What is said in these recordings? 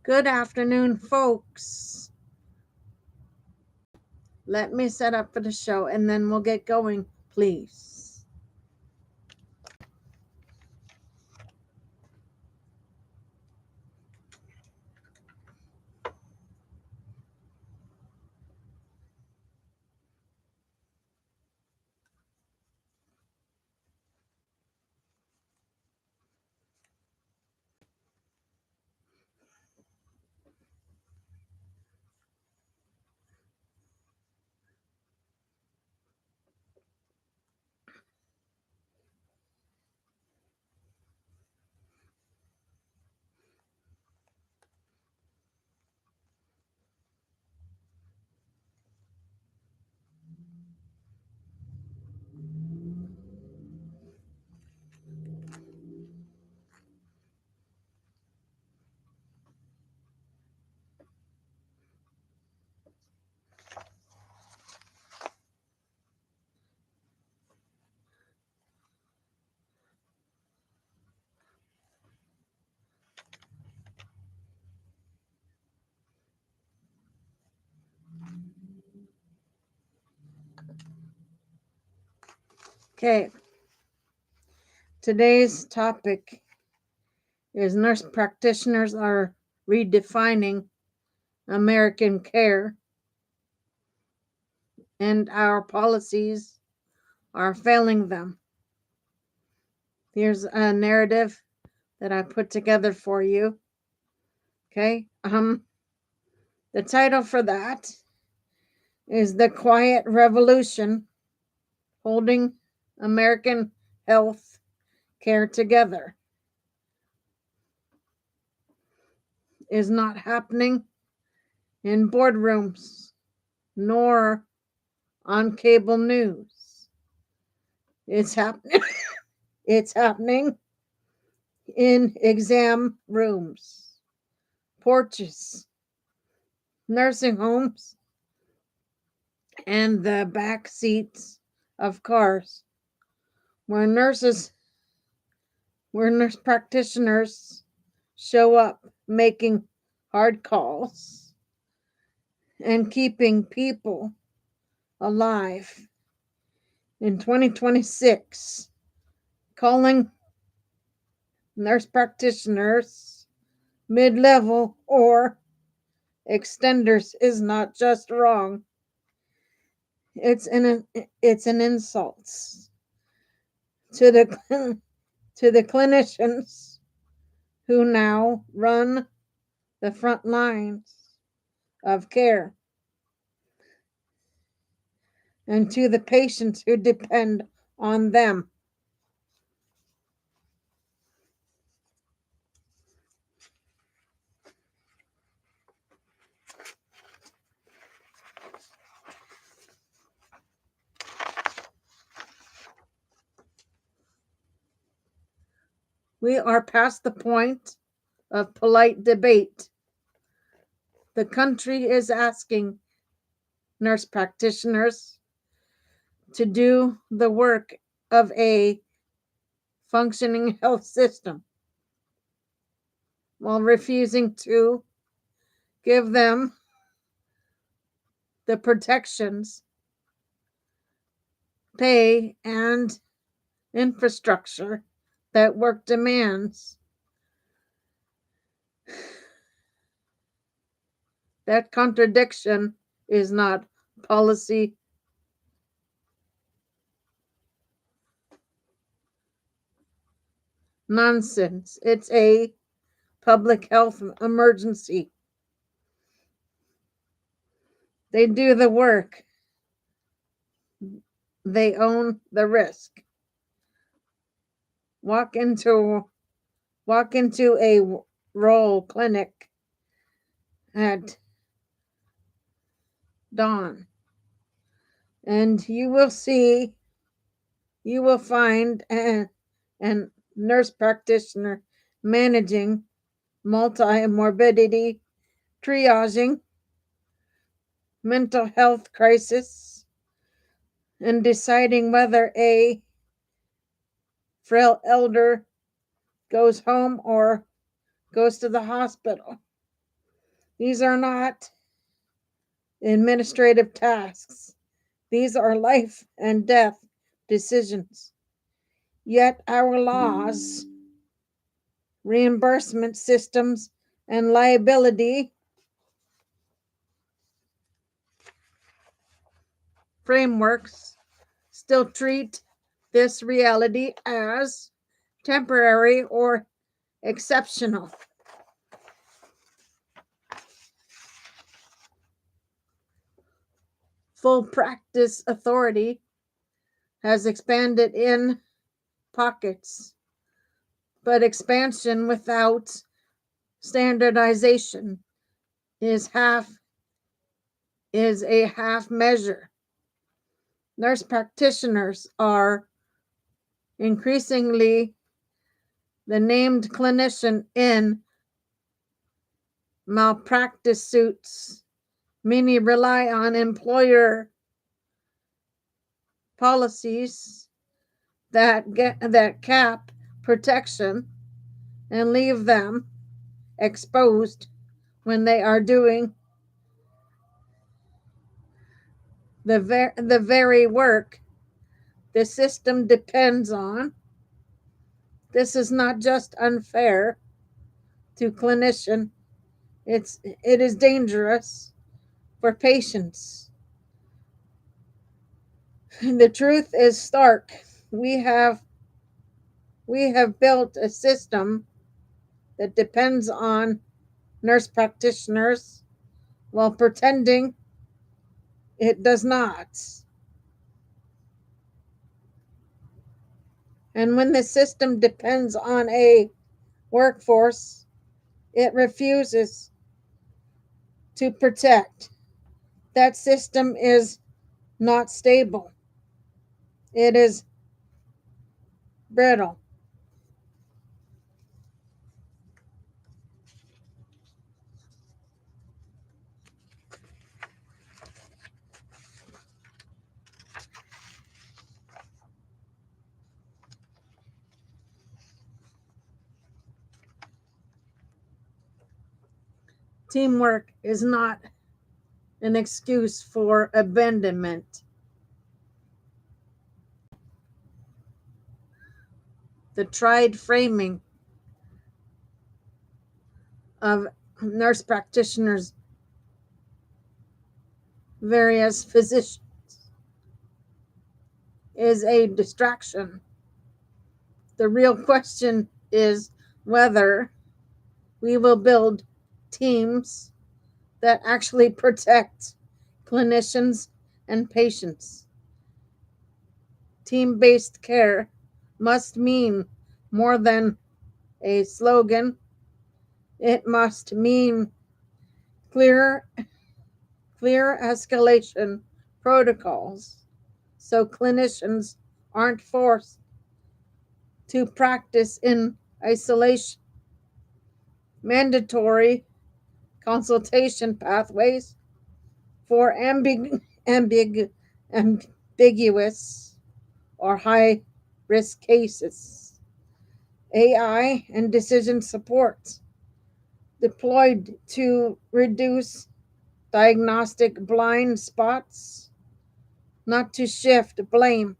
Good afternoon, folks. Let me set up for the show and then we'll get going, please. Okay. Today's topic is nurse practitioners are redefining American care and our policies are failing them. Here's a narrative that I put together for you. Okay. The title for that is The Quiet Revolution Holding American Health Care Together. Is not happening in boardrooms nor on cable news. It's happening it's happening in exam rooms, porches, nursing homes, and the back seats of cars where nurse practitioners show up making hard calls and keeping people alive in 2026, calling nurse practitioners mid-level or extenders is not just wrong. It's an insult to the clinicians who now run the front lines of care and to the patients who depend on them. We are past the point of polite debate. The country is asking nurse practitioners to do the work of a functioning health system while refusing to give them the protections, pay, and infrastructure that work demands. That contradiction is not policy nonsense. It's a public health emergency. They do the work. They own the risk. Walk into a rural clinic at dawn and you will find a nurse practitioner managing multi-morbidity, triaging mental health crisis, and deciding whether a frail elder goes home or goes to the hospital. These are not administrative tasks. These are life and death decisions. Yet our laws, reimbursement systems, and liability frameworks still treat this reality as temporary or exceptional. Full practice authority has expanded in pockets, but expansion without standardization is a half measure. Nurse practitioners are increasingly the named clinician in malpractice suits. Many rely on employer policies that cap protection and leave them exposed when they are doing the very work the system depends on. This is not just unfair to clinician, it is dangerous for patients. The truth is stark. We have built a system that depends on nurse practitioners while pretending it does not. And when the system depends on a workforce it refuses to protect, that system is not stable. It is brittle. Teamwork is not an excuse for abandonment. The tried framing of nurse practitioners, various physicians, is a distraction. The real question is whether we will build teams that actually protect clinicians and patients. Team-based care must mean more than a slogan. It must mean clear escalation protocols so clinicians aren't forced to practice in isolation. Mandatory consultation pathways for ambiguous or high risk cases. AI and decision support deployed to reduce diagnostic blind spots, not to shift blame.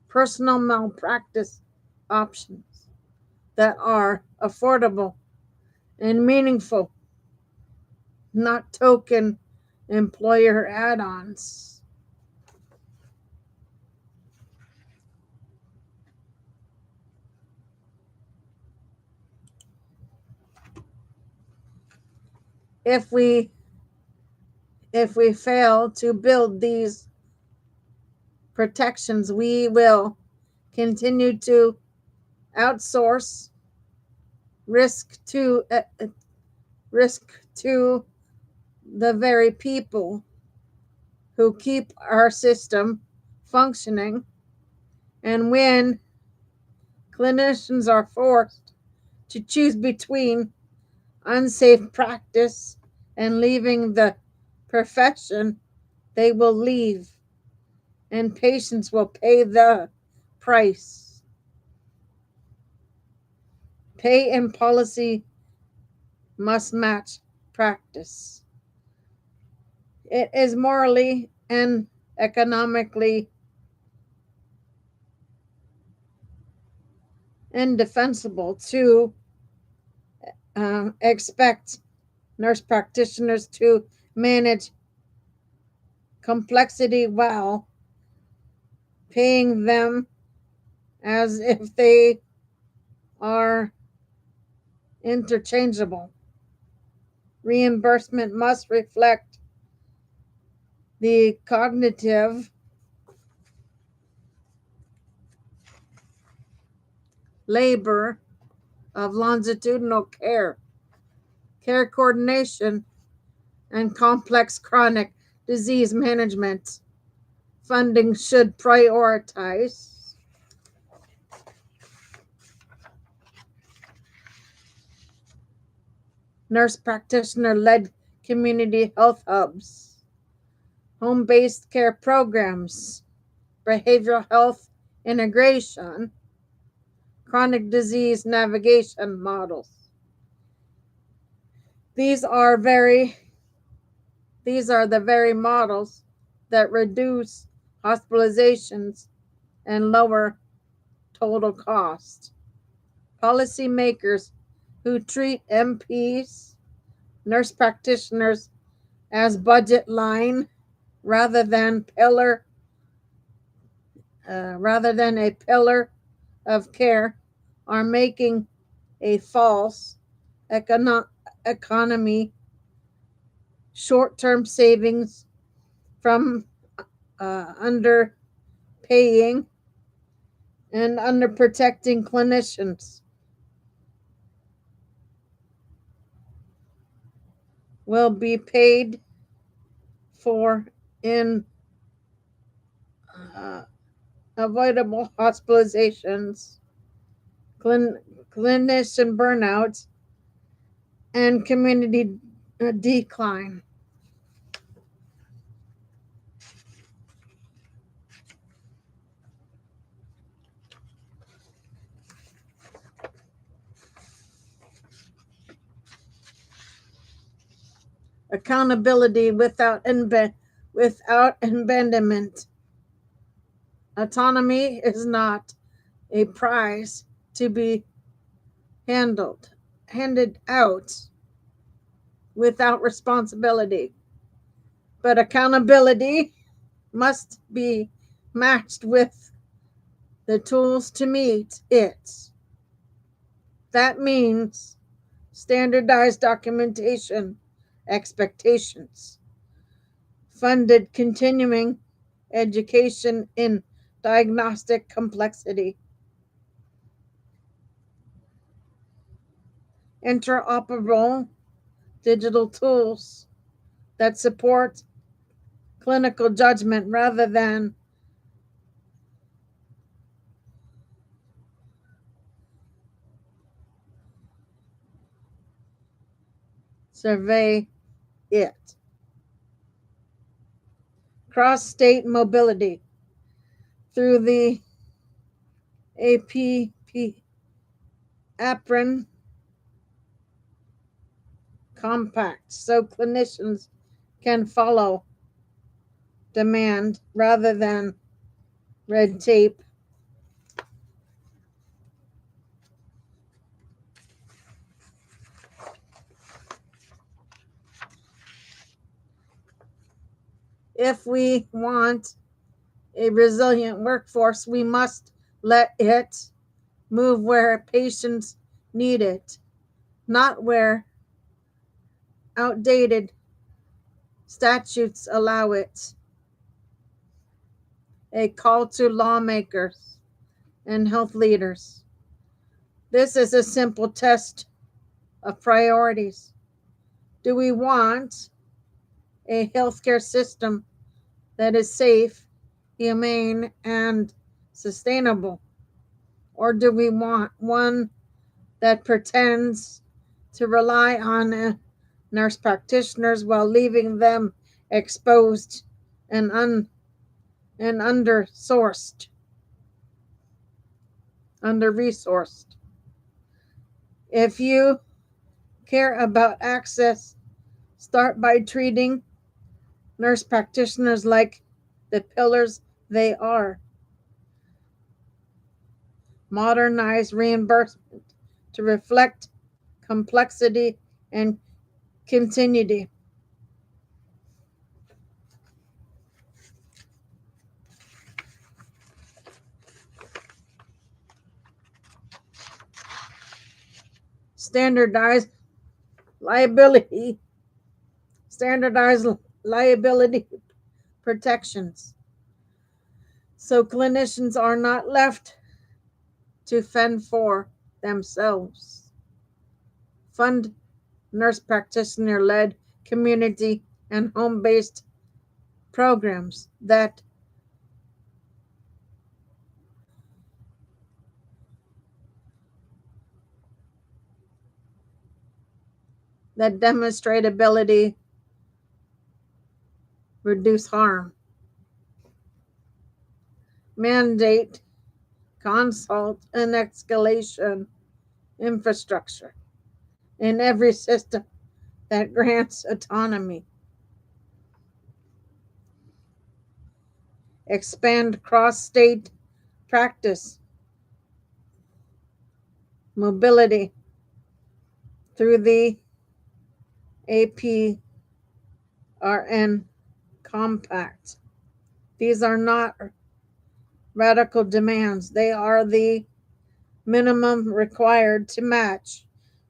Personal malpractice options that are affordable and meaningful, not token employer add-ons. If we fail to build these protections, we will continue to outsource risk to the very people who keep our system functioning. And when Clinicians are forced to choose between unsafe practice and leaving the profession. They will leave, and patients will pay the price. Pay and policy must match practice. It is morally and economically indefensible to expect nurse practitioners to manage complexity while paying them as if they are interchangeable. Reimbursement must reflect the cognitive labor of longitudinal care coordination, and complex chronic disease management. Funding should prioritize nurse practitioner led community health hubs, home based care programs, behavioral health integration, chronic disease navigation models. These are the very models that reduce hospitalizations and lower total cost. Policymakers who treat MPs, nurse practitioners, as budget line rather than a pillar of care are making a false economy short-term savings from underpaying and underprotecting clinicians will be paid for in avoidable hospitalizations, clinician burnout, and community decline. Accountability without abandonment. Autonomy is not a prize to be handed out without responsibility, but accountability must be matched with the tools to meet it. That means standardized documentation, expectations, funded continuing education in diagnostic complexity, interoperable digital tools that support clinical judgment rather than survey it. Cross-state mobility through the APP apron compact so clinicians can follow demand rather than red tape. If we want a resilient workforce, we must let it move where patients need it, not where outdated statutes allow it. A call to lawmakers and health leaders. This is a simple test of priorities. Do we want a healthcare system that is safe, humane, and sustainable? Or do we want one that pretends to rely on nurse practitioners while leaving them exposed and under-resourced? If you care about access, start by treating nurse practitioners like the pillars they are. Modernize reimbursement to reflect complexity and continuity. Standardize liability protections so clinicians are not left to fend for themselves. Fund nurse practitioner led community and home based programs that demonstrate ability, reduce harm. Mandate consult and escalation infrastructure in every system that grants autonomy. Expand cross-state practice mobility through the APRN Compact. These are not radical demands. They are the minimum required to match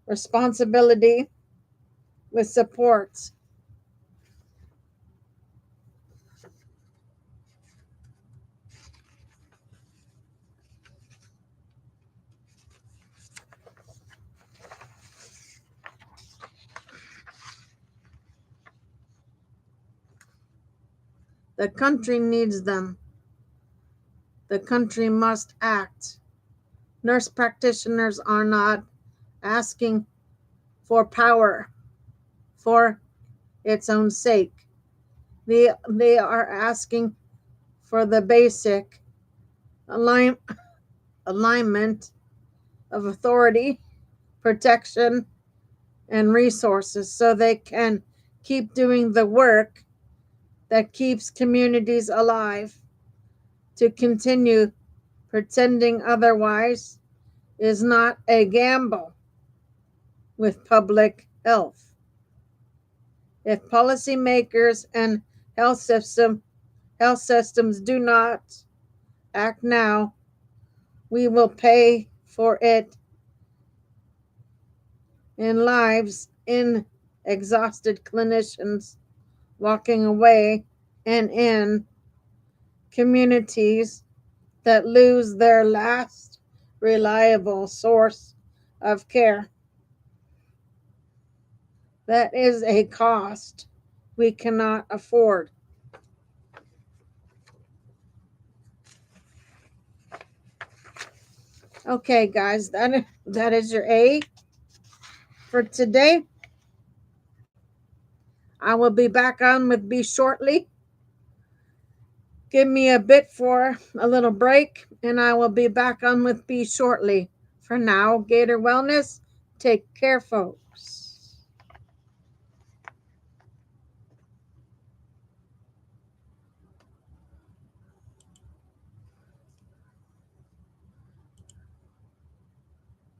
responsibility with supports. The country needs them. The country must act. Nurse practitioners are not asking for power for its own sake. They are asking for the basic alignment of authority, protection, and resources so they can keep doing the work that keeps communities alive. To continue pretending otherwise is not a gamble with public health. If policymakers and health systems do not act now, we will pay for it in lives in exhausted clinicians walking away and in communities that lose their last reliable source of care. That is a cost we cannot afford. Okay, guys, that is your A for today. I will be back on with B shortly. Give me a bit for a little break, and I will be back on with B shortly. For now, Gator Wellness, take care, folks.